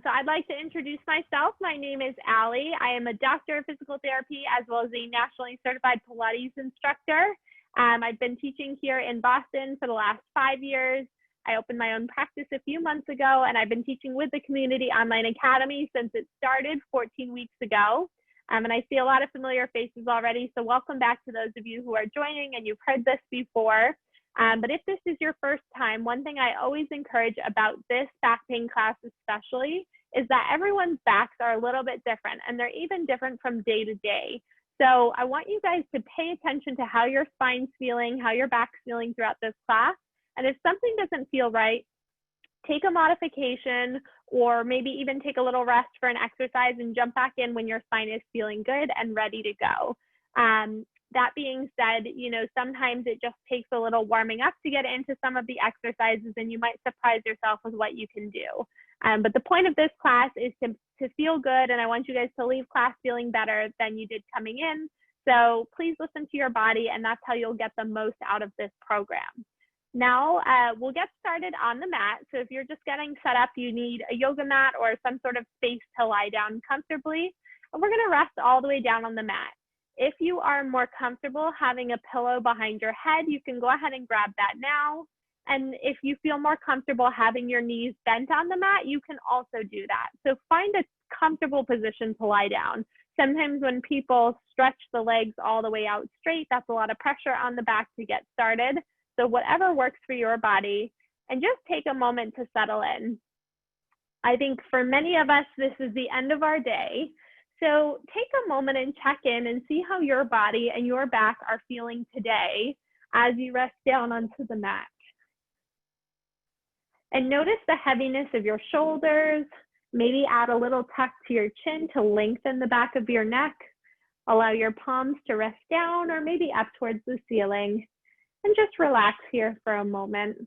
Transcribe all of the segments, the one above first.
So I'd like to introduce myself. My name is Allie. I am a doctor of physical therapy as well as a nationally certified Pilates instructor. I've been teaching here in Boston for the last 5 years. I opened my own practice a few months ago, and I've been teaching with the Community Online Academy since it started 14 weeks ago. And I see a lot of familiar faces already, so welcome back to those of you who are joining and you've heard this before. But if this is your first time, one thing I always encourage about this back pain class especially is that everyone's backs are a little bit different, and they're even different from day to day. So I want you guys to pay attention to how your spine's feeling, how your back's feeling throughout this class. And if something doesn't feel right, take a modification or maybe even take a little rest for an exercise and jump back in when your spine is feeling good and ready to go. That being said, you know, sometimes it just takes a little warming up to get into some of the exercises, and you might surprise yourself with what you can do. But the point of this class is to feel good, and I want you guys to leave class feeling better than you did coming in. So please listen to your body, and that's how you'll get the most out of this program. Now we'll get started on the mat. So if you're just getting set up, you need a yoga mat or some sort of space to lie down comfortably. And we're gonna rest all the way down on the mat. If you are more comfortable having a pillow behind your head, you can go ahead and grab that now. And if you feel more comfortable having your knees bent on the mat, you can also do that. So find a comfortable position to lie down. Sometimes when people stretch the legs all the way out straight, that's a lot of pressure on the back to get started. So whatever works for your body, and just take a moment to settle in. I think for many of us, this is the end of our day. So take a moment and check in and see how your body and your back are feeling today as you rest down onto the mat. And notice the heaviness of your shoulders. Maybe add a little tuck to your chin to lengthen the back of your neck. Allow your palms to rest down or maybe up towards the ceiling. And just relax here for a moment.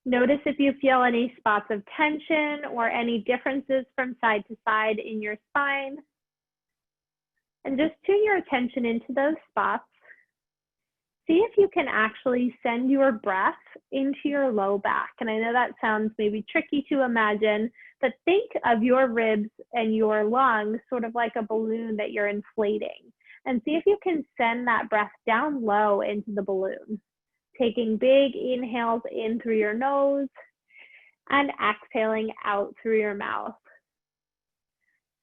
Notice if you feel any spots of tension or any differences from side to side in your spine. And just tune your attention into those spots. See if you can actually send your breath into your low back. And I know that sounds maybe tricky to imagine, but think of your ribs and your lungs sort of like a balloon that you're inflating. And see if you can send that breath down low into the balloon. Taking big inhales in through your nose and exhaling out through your mouth.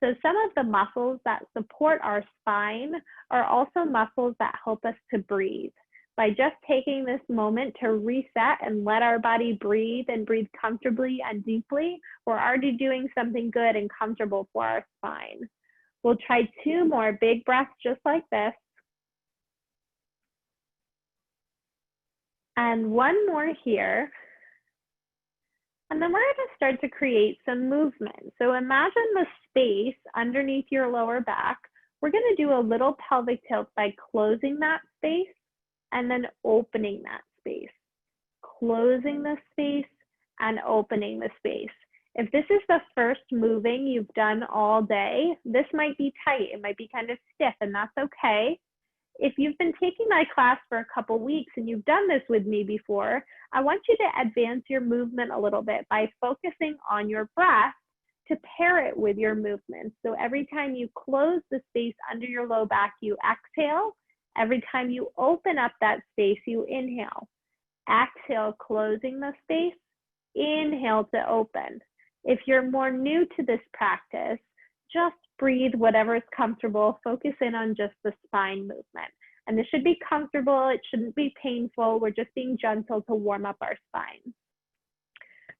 So some of the muscles that support our spine are also muscles that help us to breathe. By just taking this moment to reset and let our body breathe and breathe comfortably and deeply, we're already doing something good and comfortable for our spine. We'll try 2 more big breaths just like this. And 1 more here. And then we're going to start to create some movement. So imagine the space underneath your lower back. We're going to do a little pelvic tilt by closing that space and then opening that space. Closing the space and opening the space. If this is the first moving you've done all day, this might be tight. It might be kind of stiff, and that's okay. If you've been taking my class for a couple weeks and you've done this with me before, I want you to advance your movement a little bit by focusing on your breath to pair it with your movement. So every time you close the space under your low back, you exhale. Every time you open up that space, you inhale. Exhale, closing the space. Inhale to open. If you're more new to this practice, just breathe whatever is comfortable. Focus in on just the spine movement. And this should be comfortable. It shouldn't be painful. We're just being gentle to warm up our spine.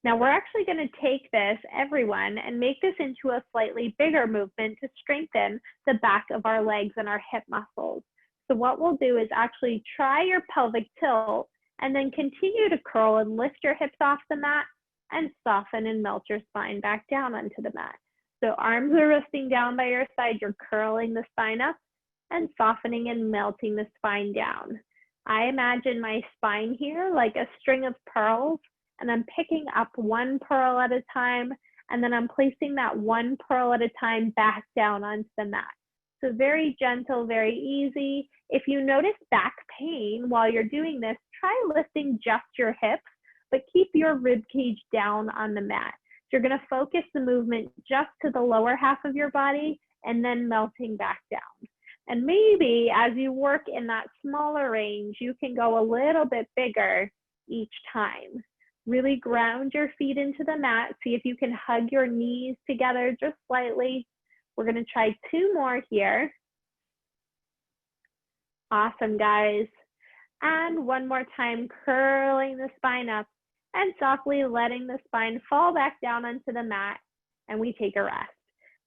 Now we're actually going to take this, everyone, and make this into a slightly bigger movement to strengthen the back of our legs and our hip muscles. So what we'll do is actually try your pelvic tilt and then continue to curl and lift your hips off the mat and soften and melt your spine back down onto the mat. So arms are resting down by your side, you're curling the spine up and softening and melting the spine down. I imagine my spine here like a string of pearls, and I'm picking up 1 pearl at a time, and then I'm placing that 1 pearl at a time back down onto the mat. So very gentle, very easy. If you notice back pain while you're doing this, try lifting just your hips, but keep your rib cage down on the mat. So you're gonna focus the movement just to the lower half of your body and then melting back down. And maybe as you work in that smaller range, you can go a little bit bigger each time. Really ground your feet into the mat. See if you can hug your knees together just slightly. We're gonna try 2 more here. Awesome, guys. And one more time, curling the spine up and softly letting the spine fall back down onto the mat, and we take a rest.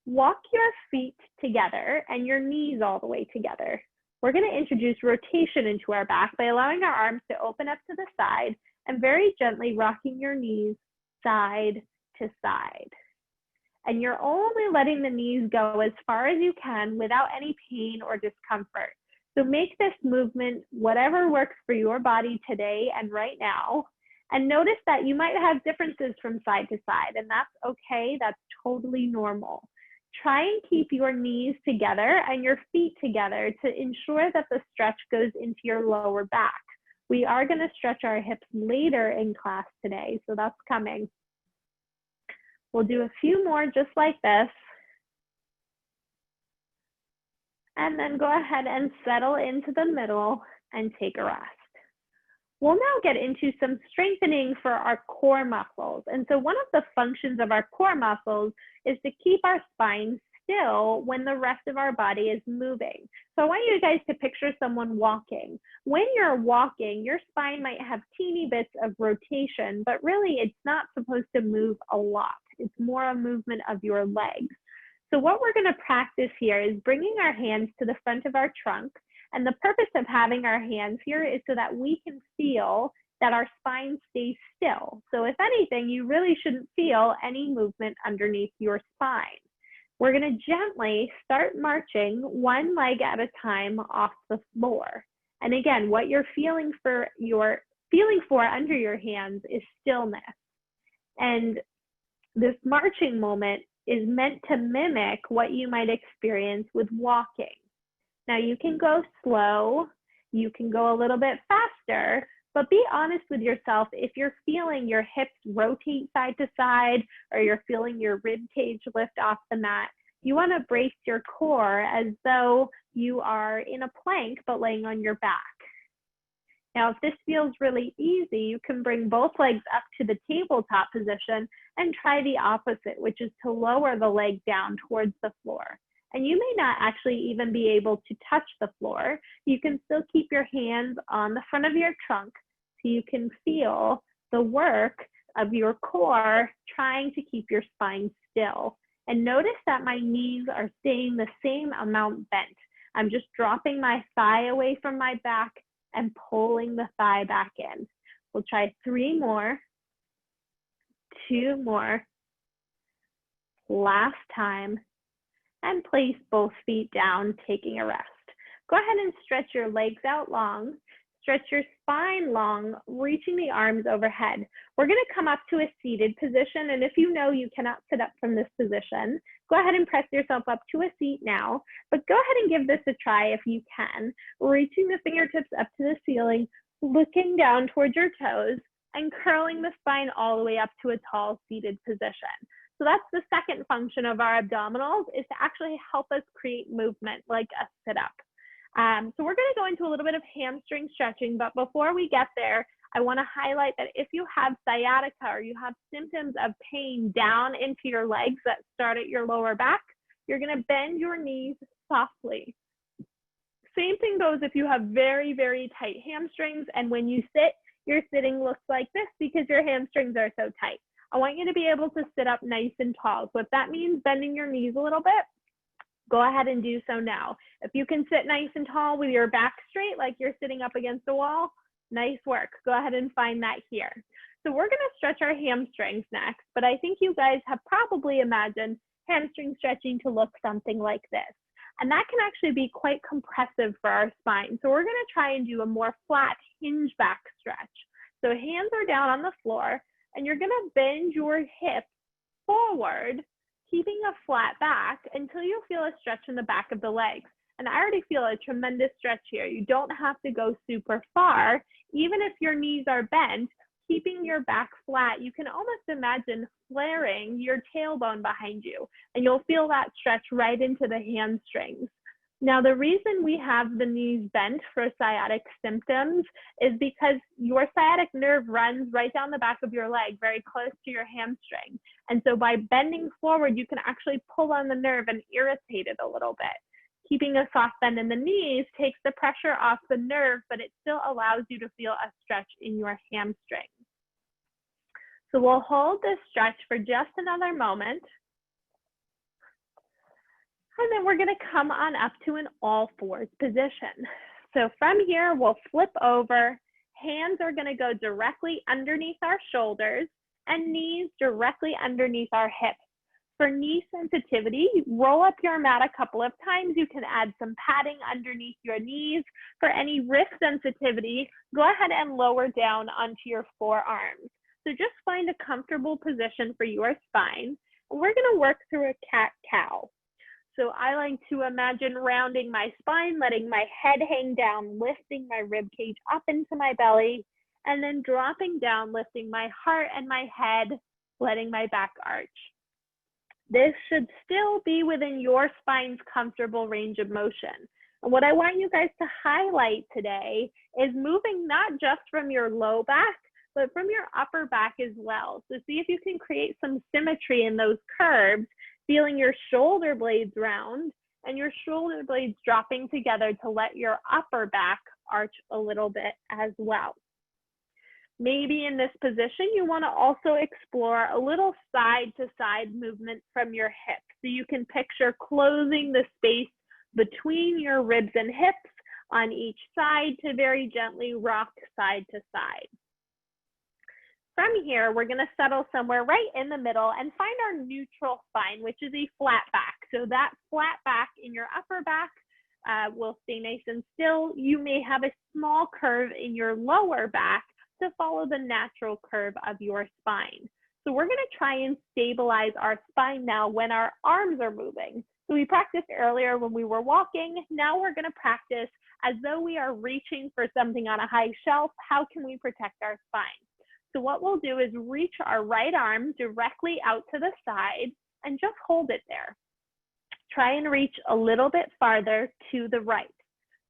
Walk your feet together and your knees all the way together. We're gonna introduce rotation into our back by allowing our arms to open up to the side and very gently rocking your knees side to side. And you're only letting the knees go as far as you can without any pain or discomfort. So make this movement whatever works for your body today and right now. And notice that you might have differences from side to side, and that's okay, that's totally normal. Try and keep your knees together and your feet together to ensure that the stretch goes into your lower back. We are gonna stretch our hips later in class today, so that's coming. We'll do a few more just like this. And then go ahead and settle into the middle and take a rest. We'll now get into some strengthening for our core muscles. And so one of the functions of our core muscles is to keep our spine still when the rest of our body is moving. So I want you guys to picture someone walking. When you're walking, your spine might have teeny bits of rotation, but really it's not supposed to move a lot. It's more a movement of your legs. So what we're going to practice here is bringing our hands to the front of our trunk. And the purpose of having our hands here is so that we can feel that our spine stays still. So if anything, you really shouldn't feel any movement underneath your spine. We're going to gently start marching one leg at a time off the floor. And again, what you're feeling for under your hands is stillness. And this marching moment is meant to mimic what you might experience with walking. Now you can go slow, you can go a little bit faster, but be honest with yourself. If you're feeling your hips rotate side to side or you're feeling your rib cage lift off the mat, you want to brace your core as though you are in a plank but laying on your back. Now, if this feels really easy, you can bring both legs up to the tabletop position and try the opposite, which is to lower the leg down towards the floor. And you may not actually even be able to touch the floor. You can still keep your hands on the front of your trunk so you can feel the work of your core trying to keep your spine still. And notice that my knees are staying the same amount bent. I'm just dropping my thigh away from my back and pulling the thigh back in. We'll try 3 more, 2 more, last time, and place both feet down, taking a rest. Go ahead and stretch your legs out long, stretch your spine long, reaching the arms overhead. We're gonna come up to a seated position, and if you know you cannot sit up from this position, go ahead and press yourself up to a seat now, but go ahead and give this a try if you can, reaching the fingertips up to the ceiling, looking down towards your toes, and curling the spine all the way up to a tall seated position. So that's the second function of our abdominals, is to actually help us create movement like a sit-up. So we're going to go into a little bit of hamstring stretching, but before we get there, I want to highlight that if you have sciatica or you have symptoms of pain down into your legs that start at your lower back, you're going to bend your knees softly. Same thing goes if you have very, very tight hamstrings, and when you sit, your sitting looks like this because your hamstrings are so tight. I want you to be able to sit up nice and tall. So if that means bending your knees a little bit, go ahead and do so now. If you can sit nice and tall with your back straight, like you're sitting up against the wall, nice work. Go ahead and find that here. So we're gonna stretch our hamstrings next, but I think you guys have probably imagined hamstring stretching to look something like this. And that can actually be quite compressive for our spine. So we're gonna try and do a more flat hinge back stretch. So hands are down on the floor, and you're gonna bend your hips forward, keeping a flat back until you feel a stretch in the back of the legs. And I already feel a tremendous stretch here. You don't have to go super far. Even if your knees are bent, keeping your back flat, you can almost imagine flaring your tailbone behind you, and you'll feel that stretch right into the hamstrings. Now, the reason we have the knees bent for sciatic symptoms is because your sciatic nerve runs right down the back of your leg, very close to your hamstring. And so by bending forward, you can actually pull on the nerve and irritate it a little bit. Keeping a soft bend in the knees takes the pressure off the nerve, but it still allows you to feel a stretch in your hamstring. So we'll hold this stretch for just another moment. And then we're gonna come on up to an all fours position. So from here, we'll flip over. Hands are gonna go directly underneath our shoulders and knees directly underneath our hips. For knee sensitivity, roll up your mat a couple of times. You can add some padding underneath your knees. For any wrist sensitivity, go ahead and lower down onto your forearms. So just find a comfortable position for your spine. And we're gonna work through a cat-cow. So I like to imagine rounding my spine, letting my head hang down, lifting my rib cage up into my belly, and then dropping down, lifting my heart and my head, letting my back arch. This should still be within your spine's comfortable range of motion. And what I want you guys to highlight today is moving not just from your low back, but from your upper back as well. So see if you can create some symmetry in those curves, feeling your shoulder blades round and your shoulder blades dropping together to let your upper back arch a little bit as well. Maybe in this position, you want to also explore a little side-to-side movement from your hips. So you can picture closing the space between your ribs and hips on each side to very gently rock side to side. From here, we're going to settle somewhere right in the middle and find our neutral spine, which is a flat back. So that flat back in your upper back will stay nice and still. You may have a small curve in your lower back to follow the natural curve of your spine. So we're going to try and stabilize our spine now when our arms are moving. So we practiced earlier when we were walking. Now we're going to practice as though we are reaching for something on a high shelf. How can we protect our spine? So what we'll do is reach our right arm directly out to the side and just hold it there. Try and reach a little bit farther to the right.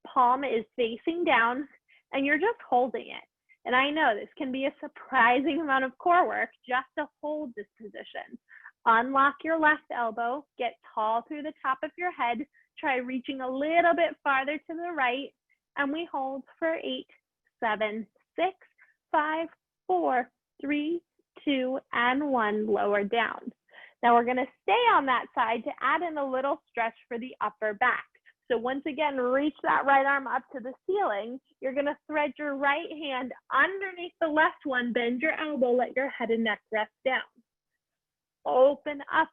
Palm is facing down and you're just holding it. And I know this can be a surprising amount of core work just to hold this position. Unlock your left elbow, get tall through the top of your head, try reaching a little bit farther to the right, and we hold for 8, 7, 6, 5, 4, 3, 2, and 1, lower down. Now we're gonna stay on that side to add in a little stretch for the upper back. So once again, reach that right arm up to the ceiling. You're gonna thread your right hand underneath the left one, bend your elbow, let your head and neck rest down. Open up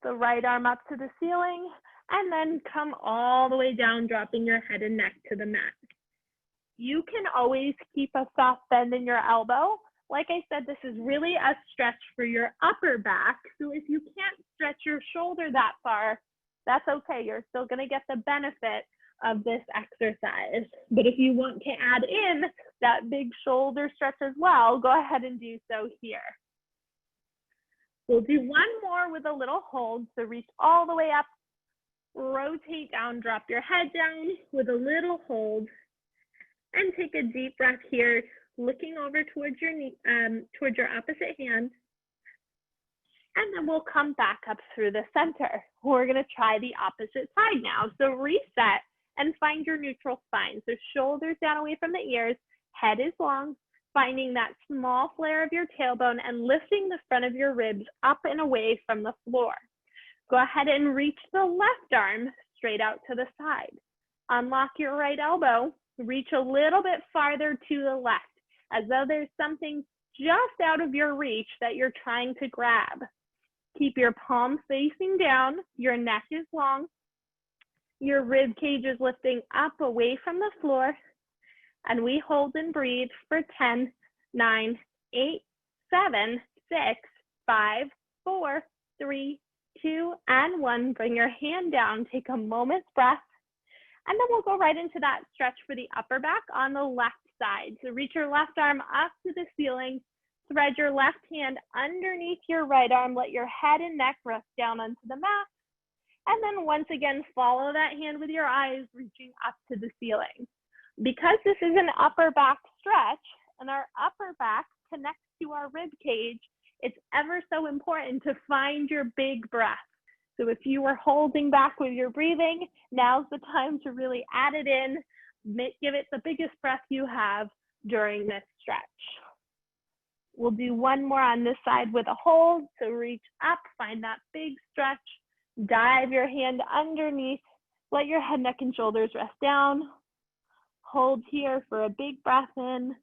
the right arm up to the ceiling, and then come all the way down, dropping your head and neck to the mat. You can always keep a soft bend in your elbow. Like I said, this is really a stretch for your upper back. So if you can't stretch your shoulder that far, that's okay. You're still gonna get the benefit of this exercise. But if you want to add in that big shoulder stretch as well, go ahead and do so here. We'll do one more with a little hold. So reach all the way up, rotate down, drop your head down with a little hold, and take a deep breath here, looking over towards your knee, towards your opposite hand. And then we'll come back up through the center. We're gonna try the opposite side now. So reset and find your neutral spine. So shoulders down away from the ears, head is long, finding that small flare of your tailbone and lifting the front of your ribs up and away from the floor. Go ahead and reach the left arm straight out to the side. Unlock your right elbow, reach a little bit farther to the left, as though there's something just out of your reach that you're trying to grab. Keep your palm facing down, your neck is long, your rib cage is lifting up away from the floor, and we hold and breathe for 10, 9, 8, 7, 6, 5, 4, 3, 2, and 1. Bring your hand down, take a moment's breath, and then we'll go right into that stretch for the upper back on the left side. So reach your left arm up to the ceiling, thread your left hand underneath your right arm, let your head and neck rest down onto the mat, and then once again, follow that hand with your eyes, reaching up to the ceiling. Because this is an upper back stretch and our upper back connects to our rib cage, it's ever so important to find your big breath. So if you were holding back with your breathing, now's the time to really add it in, give it the biggest breath you have during this stretch. We'll do one more on this side with a hold. So reach up, find that big stretch, dive your hand underneath, let your head, neck, and shoulders rest down. Hold here for a big breath in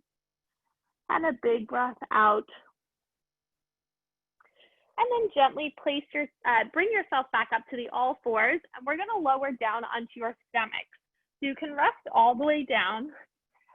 and a big breath out. And then gently bring yourself back up to the all fours, and we're gonna lower down onto your stomach. So you can rest all the way down,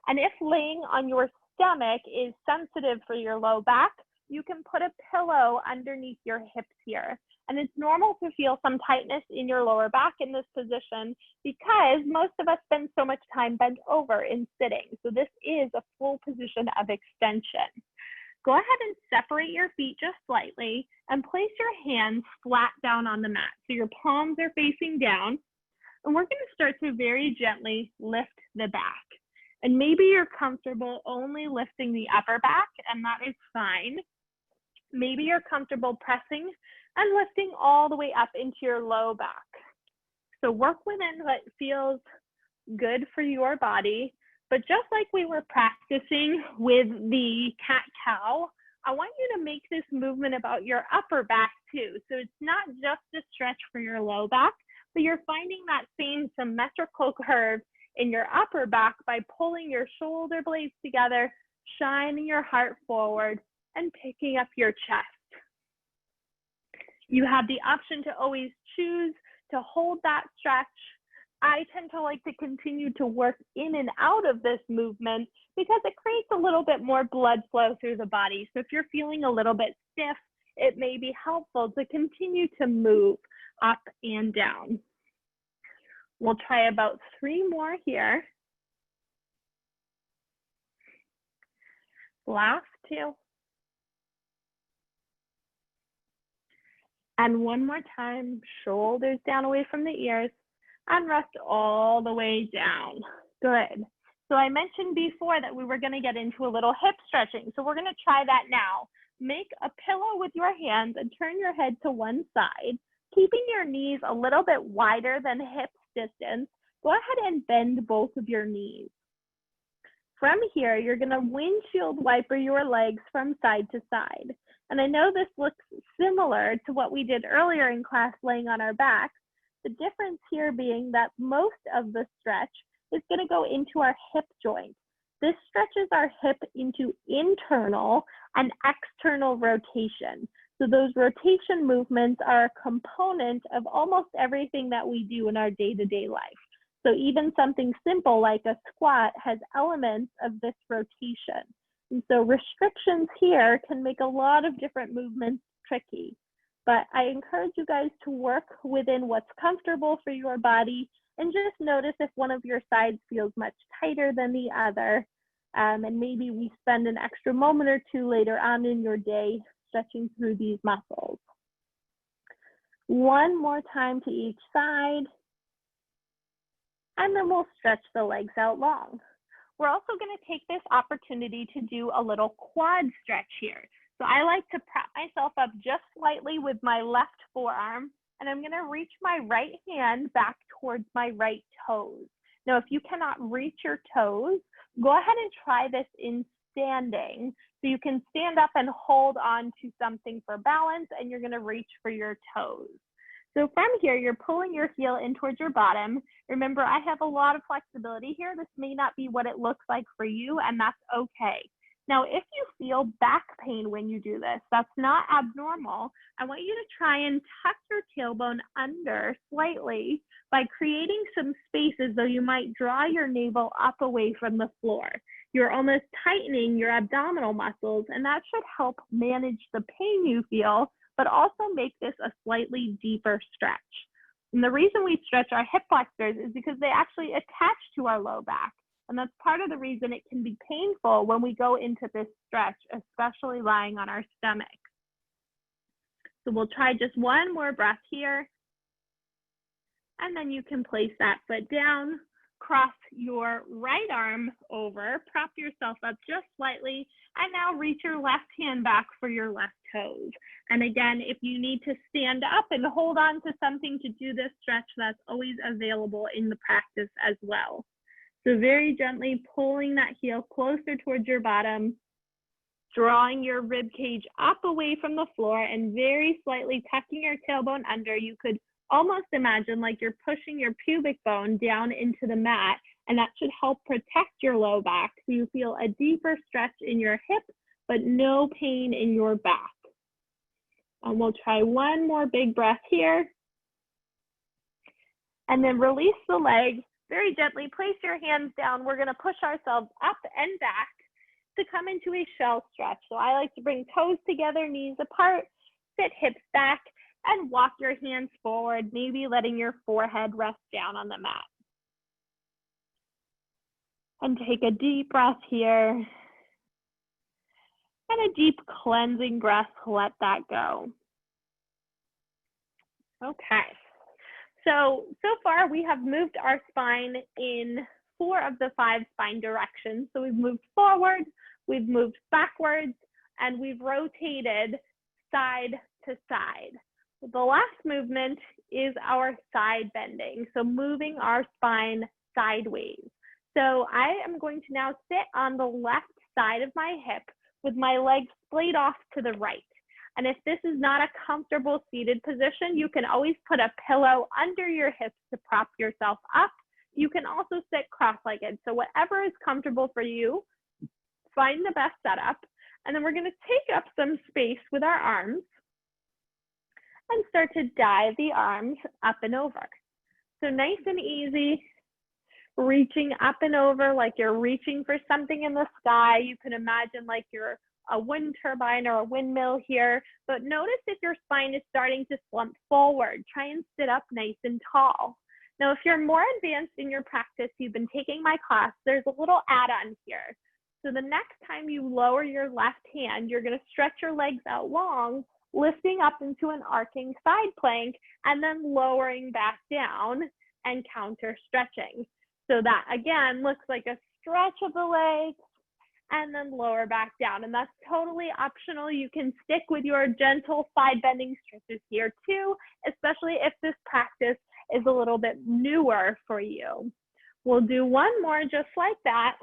and if laying on your stomach is sensitive for your low back, you can put a pillow underneath your hips here. And it's normal to feel some tightness in your lower back in this position because most of us spend so much time bent over in sitting. So this is a full position of extension. Go ahead and separate your feet just slightly and place your hands flat down on the mat. So your palms are facing down, and we're going to start to very gently lift the back. And maybe you're comfortable only lifting the upper back, and that is fine. Maybe you're comfortable pressing and lifting all the way up into your low back. So work within what feels good for your body. But just like we were practicing with the cat-cow, I want you to make this movement about your upper back too. So it's not just a stretch for your low back, but you're finding that same symmetrical curve in your upper back by pulling your shoulder blades together, shining your heart forward, and picking up your chest. You have the option to always choose to hold that stretch. I tend to like to continue to work in and out of this movement because it creates a little bit more blood flow through the body. So if you're feeling a little bit stiff, it may be helpful to continue to move up and down. We'll try about 3 more here. Last 2. And one more time, shoulders down away from the ears. And rest all the way down. Good. So I mentioned before that we were going to get into a little hip stretching. So we're going to try that now. Make a pillow with your hands and turn your head to one side, keeping your knees a little bit wider than hip distance. Go ahead and bend both of your knees. From here, you're going to windshield wiper your legs from side to side. And I know this looks similar to what we did earlier in class laying on our backs. The difference here being that most of the stretch is going to go into our hip joint. This stretches our hip into internal and external rotation. So those rotation movements are a component of almost everything that we do in our day-to-day life. So even something simple like a squat has elements of this rotation. And so restrictions here can make a lot of different movements tricky. But I encourage you guys to work within what's comfortable for your body and just notice if one of your sides feels much tighter than the other. And maybe we spend an extra moment or 2 later on in your day stretching through these muscles. One more time to each side. And then we'll stretch the legs out long. We're also going to take this opportunity to do a little quad stretch here. So I like to prop myself up just slightly with my left forearm, and I'm going to reach my right hand back towards my right toes. Now, if you cannot reach your toes, go ahead and try this in standing. So you can stand up and hold on to something for balance, and you're going to reach for your toes. So from here, you're pulling your heel in towards your bottom. Remember, I have a lot of flexibility here. This may not be what it looks like for you, and that's okay. Now, if you feel back pain when you do this, that's not abnormal. I want you to try and tuck your tailbone under slightly by creating some space as though you might draw your navel up away from the floor. You're almost tightening your abdominal muscles, and that should help manage the pain you feel but also make this a slightly deeper stretch. And the reason we stretch our hip flexors is because they actually attach to our low back. And that's part of the reason it can be painful when we go into this stretch, especially lying on our stomach. So we'll try just one more breath here. And then you can place that foot down, cross your right arm over, prop yourself up just slightly, and now reach your left hand back for your left toes. And again, if you need to stand up and hold on to something to do this stretch, that's always available in the practice as well. So very gently pulling that heel closer towards your bottom, drawing your rib cage up away from the floor and very slightly tucking your tailbone under. You could almost imagine like you're pushing your pubic bone down into the mat, and that should help protect your low back so you feel a deeper stretch in your hip, but no pain in your back. And we'll try one more big breath here. And then release the leg. Very gently place your hands down. We're gonna push ourselves up and back to come into a shell stretch. So I like to bring toes together, knees apart, sit hips back, and walk your hands forward, maybe letting your forehead rest down on the mat. And take a deep breath here. And a deep cleansing breath, let that go. Okay. So far we have moved our spine in 4 of the 5 spine directions. So we've moved forward, we've moved backwards, and we've rotated side to side. The last movement is our side bending, so moving our spine sideways. So I am going to now sit on the left side of my hip with my legs splayed off to the right. And if this is not a comfortable seated position, you can always put a pillow under your hips to prop yourself up. You can also sit cross-legged. So whatever is comfortable for you, find the best setup. And then we're going to take up some space with our arms and start to dive the arms up and over. So nice and easy, reaching up and over like you're reaching for something in the sky. You can imagine like you're a wind turbine or a windmill here, but notice if your spine is starting to slump forward. Try and sit up nice and tall. Now, if you're more advanced in your practice, you've been taking my class, there's a little add-on here. So the next time you lower your left hand, you're going to stretch your legs out long, lifting up into an arcing side plank, and then lowering back down and counter stretching. So that again looks like a stretch of the legs and then lower back down. And that's totally optional. You can stick with your gentle side bending stretches here too, especially if this practice is a little bit newer for you. We'll do one more just like that.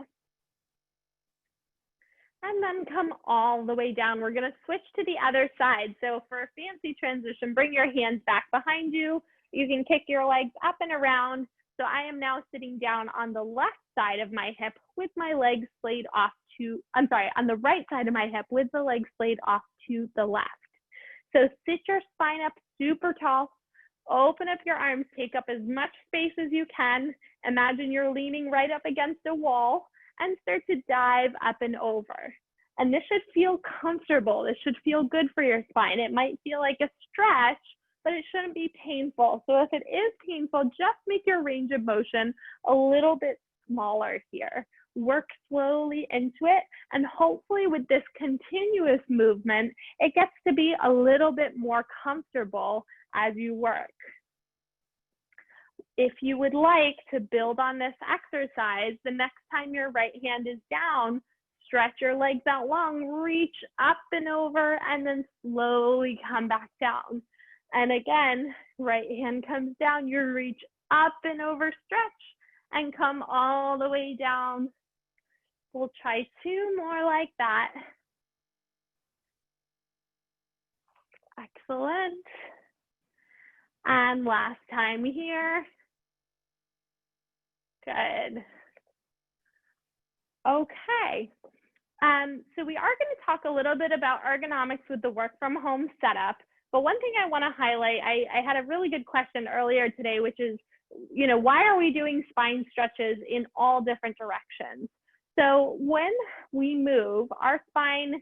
And then come all the way down. We're gonna switch to the other side. So for a fancy transition, bring your hands back behind you. You can kick your legs up and around. So I am now sitting down on the left side of my hip with my legs splayed off to, on the right side of my hip with the legs splayed off to the left. So sit your spine up super tall, open up your arms, take up as much space as you can. Imagine you're leaning right up against a wall and start to dive up and over. And this should feel comfortable. This should feel good for your spine. It might feel like a stretch, but it shouldn't be painful. So if it is painful, just make your range of motion a little bit smaller here. Work slowly into it, and hopefully with this continuous movement, it gets to be a little bit more comfortable as you work. If you would like to build on this exercise, the next time your right hand is down, stretch your legs out long, reach up and over, and then slowly come back down. And again, right hand comes down, you reach up and over, stretch, and come all the way down. We'll try 2 more like that. Excellent. And last time here. Good. Okay. So we are going to talk a little bit about ergonomics with the work from home setup. But one thing I want to highlight, I had a really good question earlier today, which is, why are we doing spine stretches in all different directions? So when we move, our spine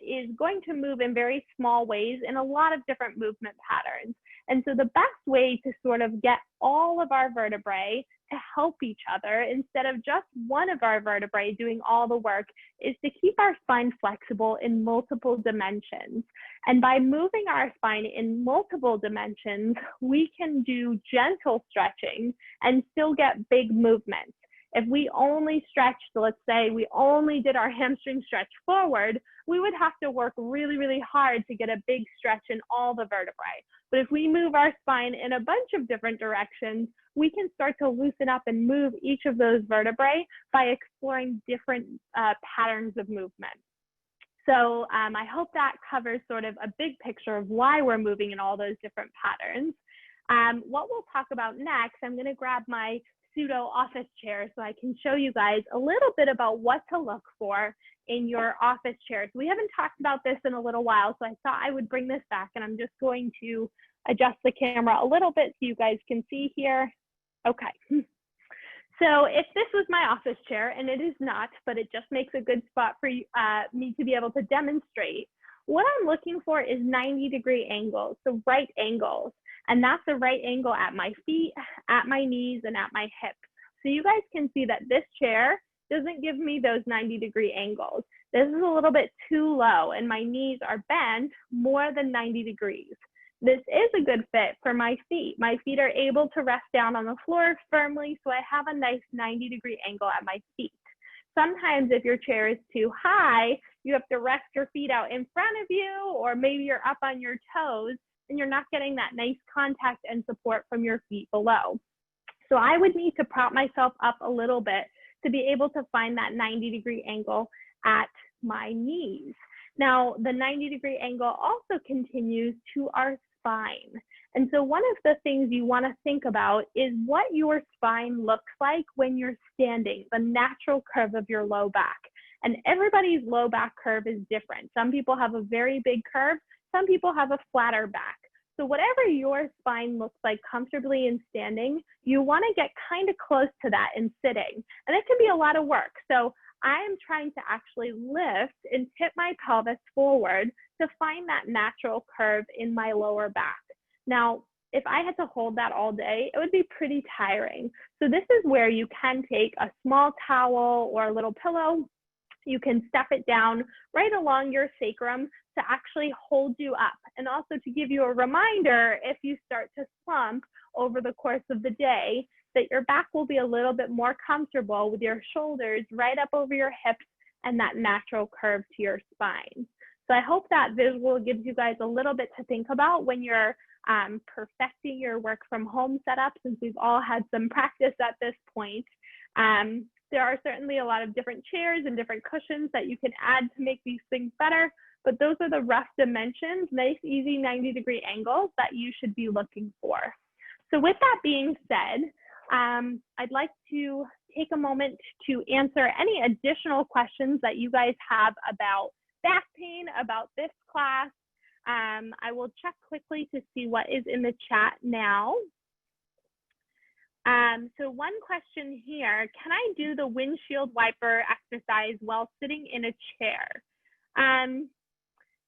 is going to move in very small ways in a lot of different movement patterns. And so the best way to sort of get all of our vertebrae to help each other instead of just one of our vertebrae doing all the work is to keep our spine flexible in multiple dimensions. And by moving our spine in multiple dimensions, we can do gentle stretching and still get big movements. If we only stretched, let's say we only did our hamstring stretch forward, we would have to work really, really hard to get a big stretch in all the vertebrae. But if we move our spine in a bunch of different directions, we can start to loosen up and move each of those vertebrae by exploring different patterns of movement. So I hope that covers sort of a big picture of why we're moving in all those different patterns. What we'll talk about next, I'm going to grab my pseudo office chair so I can show you guys a little bit about what to look for in your office chairs. We haven't talked about this in a little while, so I thought I would bring this back, and I'm just going to adjust the camera a little bit so you guys can see here. Okay. So if this was my office chair, and it is not, but it just makes a good spot for me to be able to demonstrate, what I'm looking for is 90-degree angles, so right angles. And that's a right angle at my feet, at my knees, and at my hips. So you guys can see that this chair doesn't give me those 90-degree angles. This is a little bit too low, and my knees are bent more than 90 degrees. This is a good fit for my feet. My feet are able to rest down on the floor firmly, so I have a nice 90-degree angle at my feet. Sometimes if your chair is too high, you have to rest your feet out in front of you, or maybe you're up on your toes, and you're not getting that nice contact and support from your feet below. So I would need to prop myself up a little bit to be able to find that 90-degree angle at my knees. Now, the 90-degree angle also continues to our spine. And so one of the things you want to think about is what your spine looks like when you're standing, the natural curve of your low back. And everybody's low back curve is different. Some people have a very big curve. Some people have a flatter back. So whatever your spine looks like comfortably in standing, you want to get kind of close to that in sitting. And it can be a lot of work. So I am trying to actually lift and tip my pelvis forward to find that natural curve in my lower back. Now, if I had to hold that all day, it would be pretty tiring. So this is where you can take a small towel or a little pillow. You can step it down right along your sacrum to actually hold you up, and also to give you a reminder if you start to slump over the course of the day, that your back will be a little bit more comfortable with your shoulders right up over your hips and that natural curve to your spine. So I hope that visual gives you guys a little bit to think about when you're perfecting your work from home setup, since we've all had some practice at this point. There are certainly a lot of different chairs and different cushions that you can add to make these things better, but those are the rough dimensions, nice, easy 90-degree angles that you should be looking for. So with that being said, I'd like to take a moment to answer any additional questions that you guys have about back pain, about this class. I will check quickly to see what is in the chat now. So one question here, can I do the windshield wiper exercise while sitting in a chair?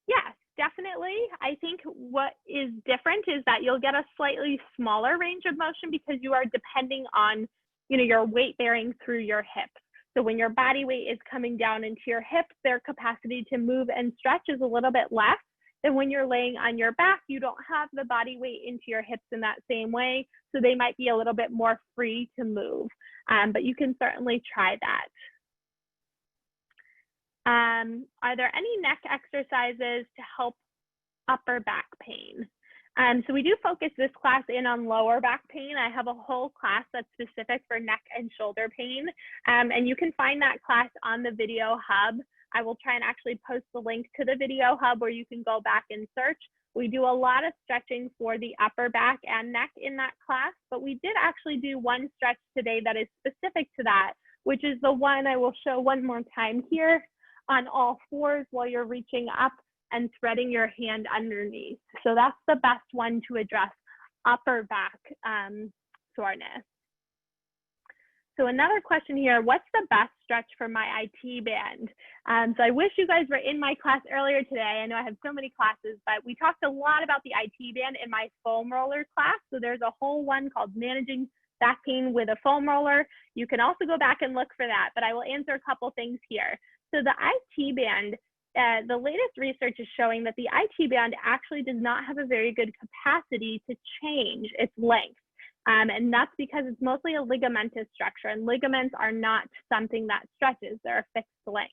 Yes, definitely. I think what is different is that you'll get a slightly smaller range of motion because you are depending on, your weight bearing through your hips. So when your body weight is coming down into your hips, their capacity to move and stretch is a little bit less than when you're laying on your back. You don't have the body weight into your hips in that same way, so they might be a little bit more free to move, but you can certainly try that. Are there any neck exercises to help upper back pain? So we do focus this class in on lower back pain. I have a whole class that's specific for neck and shoulder pain, and you can find that class on the Video Hub. I will try and actually post the link to the Video Hub where you can go back and search. We do a lot of stretching for the upper back and neck in that class, but we did actually do one stretch today that is specific to that, which is the one I will show one more time here, on all fours while you're reaching up and threading your hand underneath. So that's the best one to address upper back soreness. So another question here, what's the best stretch for my IT band? So I wish you guys were in my class earlier today. I know I have so many classes, but we talked a lot about the IT band in my foam roller class. So there's a whole one called Managing Back Pain with a Foam Roller. You can also go back and look for that, but I will answer a couple things here. So the IT band, the latest research is showing that the IT band actually does not have a very good capacity to change its length. And that's because it's mostly a ligamentous structure, and ligaments are not something that stretches, they're a fixed length.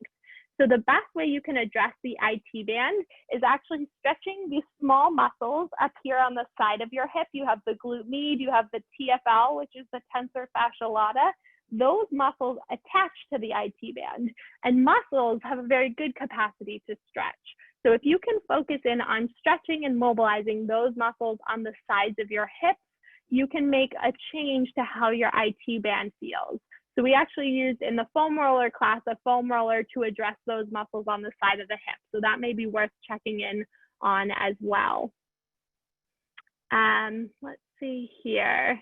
So the best way you can address the IT band is actually stretching these small muscles up here on the side of your hip. You have the glute med, you have the TFL, which is the tensor fascia lata. Those muscles attach to the IT band, and muscles have a very good capacity to stretch. So if you can focus in on stretching and mobilizing those muscles on the sides of your hips, you can make a change to how your IT band feels. So we actually used in the foam roller class a foam roller to address those muscles on the side of the hip. So that may be worth checking in on as well. Let's see here.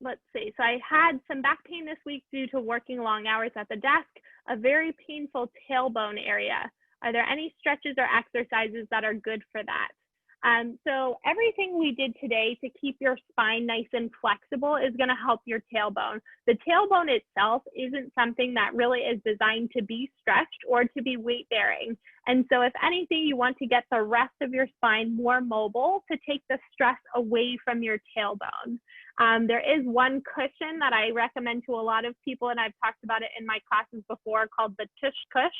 Let's see, so I had some back pain this week due to working long hours at the desk, a very painful tailbone area. Are there any stretches or exercises that are good for that? So everything we did today to keep your spine nice and flexible is going to help your tailbone. The tailbone itself isn't something that really is designed to be stretched or to be weight bearing. And so if anything, you want to get the rest of your spine more mobile to take the stress away from your tailbone. There is one cushion that I recommend to a lot of people, and I've talked about it in my classes before, called the Tush Cush,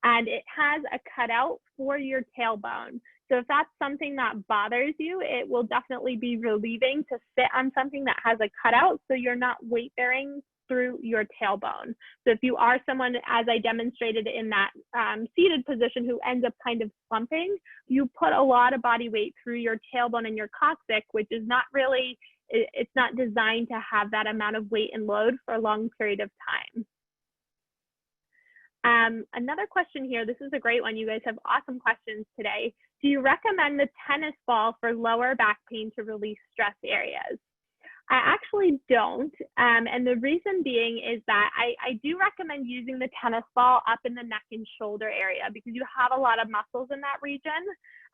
and it has a cutout for your tailbone. So if that's something that bothers you, it will definitely be relieving to sit on something that has a cutout so you're not weight bearing through your tailbone. So if you are someone, as I demonstrated in that seated position, who ends up kind of slumping, you put a lot of body weight through your tailbone and your coccyx, which is not really, it's not designed to have that amount of weight and load for a long period of time. Another question here, this is a great one. You guys have awesome questions today. Do you recommend the tennis ball for lower back pain to release stress areas? I actually don't, and the reason being is that I do recommend using the tennis ball up in the neck and shoulder area because you have a lot of muscles in that region,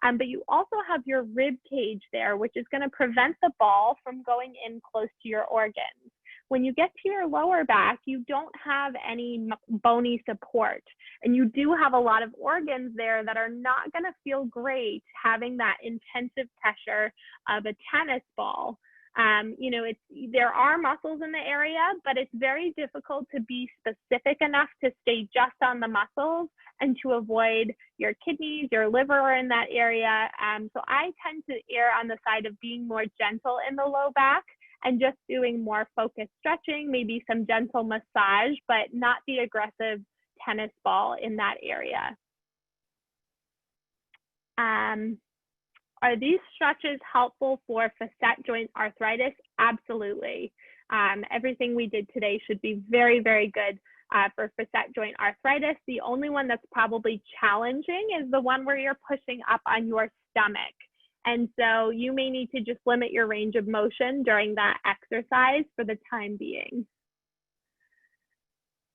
but you also have your rib cage there, which is going to prevent the ball from going in close to your organs. When you get to your lower back, you don't have any bony support, and you do have a lot of organs there that are not going to feel great having that intensive pressure of a tennis ball. You know, there are muscles in the area, but it's very difficult to be specific enough to stay just on the muscles and to avoid your kidneys, your liver in that area. So I tend to err on the side of being more gentle in the low back and just doing more focused stretching, maybe some gentle massage, but not the aggressive tennis ball in that area. Are these stretches helpful for facet joint arthritis? Absolutely. Everything we did today should be very, very good for facet joint arthritis. The only one that's probably challenging is the one where you're pushing up on your stomach. And so you may need to just limit your range of motion during that exercise for the time being.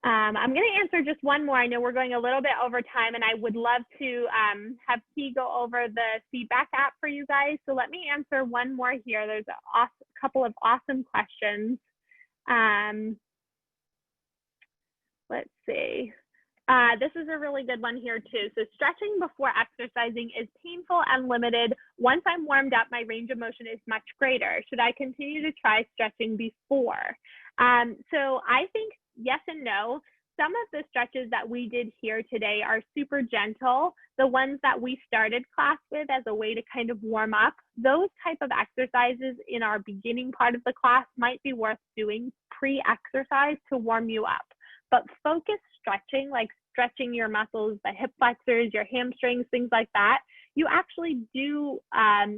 I'm going to answer just one more. I know we're going a little bit over time, and I would love to have Key go over the feedback app for you guys. So let me answer one more here. There's a couple of awesome questions. Let's see. This is a really good one here too. So stretching before exercising is painful and limited. Once I'm warmed up, my range of motion is much greater. Should I continue to try stretching before? So I think yes and no. Some of the stretches that we did here today are super gentle. The ones that we started class with as a way to kind of warm up, those type of exercises in our beginning part of the class might be worth doing pre-exercise to warm you up. But focus stretching, like stretching your muscles, the hip flexors, your hamstrings, things like that, you actually do,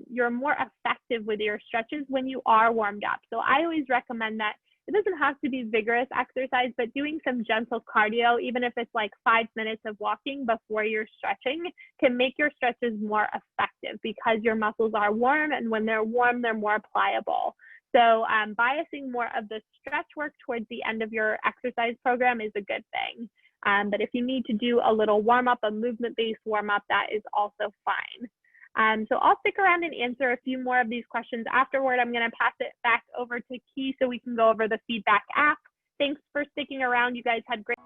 you're more effective with your stretches when you are warmed up. So I always recommend that, it doesn't have to be vigorous exercise, but doing some gentle cardio, even if it's like 5 minutes of walking before you're stretching, can make your stretches more effective because your muscles are warm, and when they're warm, they're more pliable. So biasing more of the stretch work towards the end of your exercise program is a good thing. But if you need to do a little warm up, a movement-based warm up, that is also fine. So I'll stick around and answer a few more of these questions afterward. I'm going to pass it back over to Key so we can go over the feedback app. Thanks for sticking around. You guys had great.